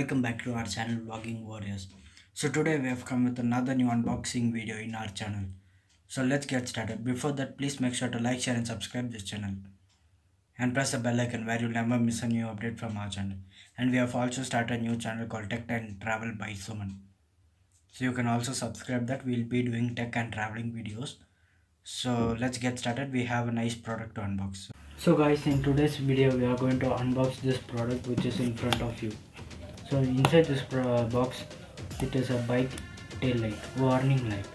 welcome back to our channel Vlogging Warriors. So today we have come with another new unboxing video in our channel. So let's get started. Before that, please make sure to like, share and subscribe this channel and press the bell icon where you'll never miss a new update from our channel. And we have also started a new channel called Tech and Travel by Suman. So you can also subscribe that. We'll be doing tech and traveling videos. So let's get started. We have a nice product to unbox. So guys, in today's video we are going to unbox this product which is in front of you. So inside this box it is a bike tail light, warning light.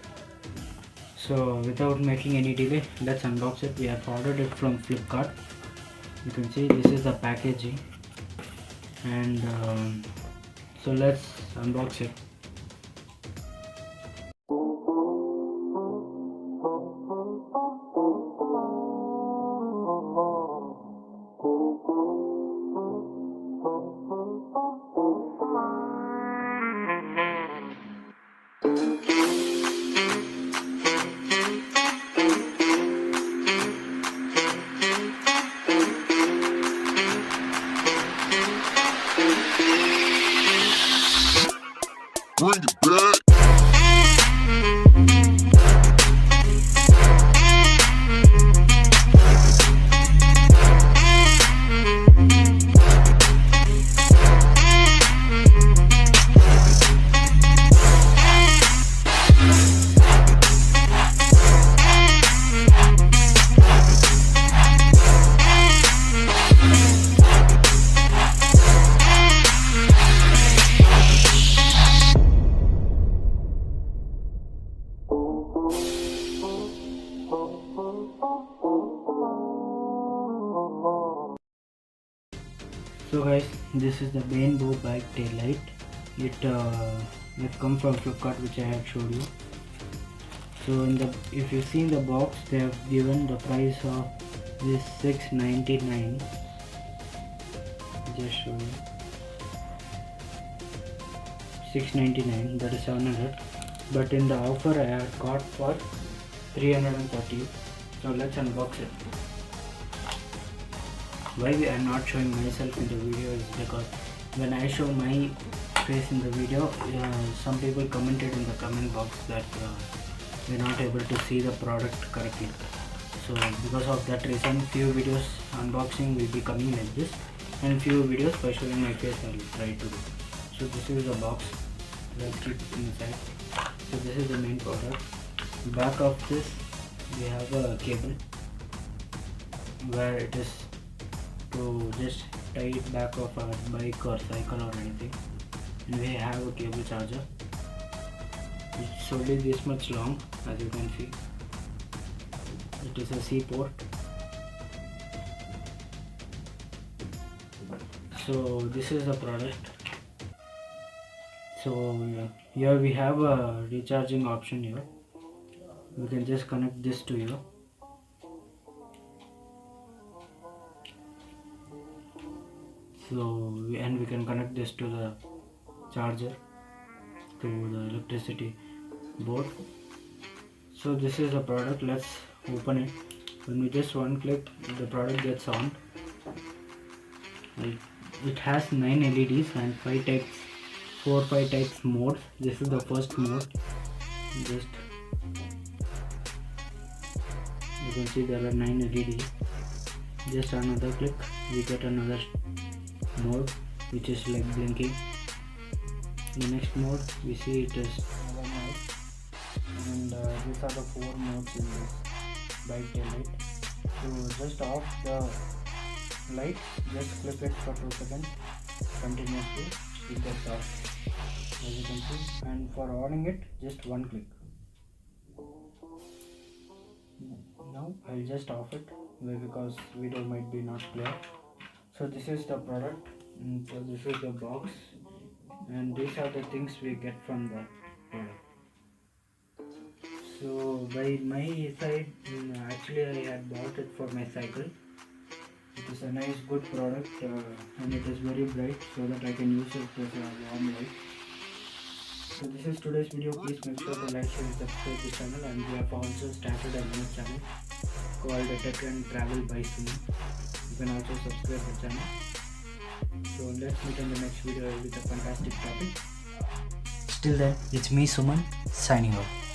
So without making any delay, let's unbox it. We have ordered it from Flipkart. You can see this is the packaging, and so let's unbox it. Bring it back. So guys, this is the bainbow bike tail light. It comes from Flipkart, which I have showed you. So if you see in the box, they have given the price of this $6.99. Just show you $6.99. That is 700. But in the offer, I had got for 330. So let's unbox it. Why I am not showing myself in the video is because when I show my face in the video, some people commented in the comment box that we're not able to see the product correctly. So because of that reason, few videos unboxing will be coming like this, and few videos by showing my face I will try to do. So this is the box. Let's keep it inside. So this is the main product. Back of this we have a cable where it is to just tie it back of our bike or cycle or anything, and we have a cable charger. It's only this much long, as you can see. It is a C port. So this is the product. So here we have a recharging option here. We can just connect this to here. And we can connect this to the charger, to the electricity board. So this is the product. Let's open it. When we just one click, the product gets on. It has 9 LEDs and 4 or 5 types modes. This is the first mode. You can see there are 9 LEDs. Just another click, we get another mode which is like blinking. In the next mode we see it is another mode, and these are the 4 modes in this bike tail light. So just off the light, just click it for 2 seconds continuously, it gets off, as you can see. And for on it, just one click. Now I'll just off it because video might be not clear. So this is the product, and so this is the box, and these are the things we get from the product. So by my side, actually I had bought it for my cycle. It is a nice good product, and it is very bright so that I can use it as a warm light. So this is today's video. Please make sure to like, share and subscribe the channel, and we have also started a new channel called Tech and Travel by Suman. You can also subscribe the channel. So let's meet on the next video with a fantastic topic. Till then, it's me Suman signing off.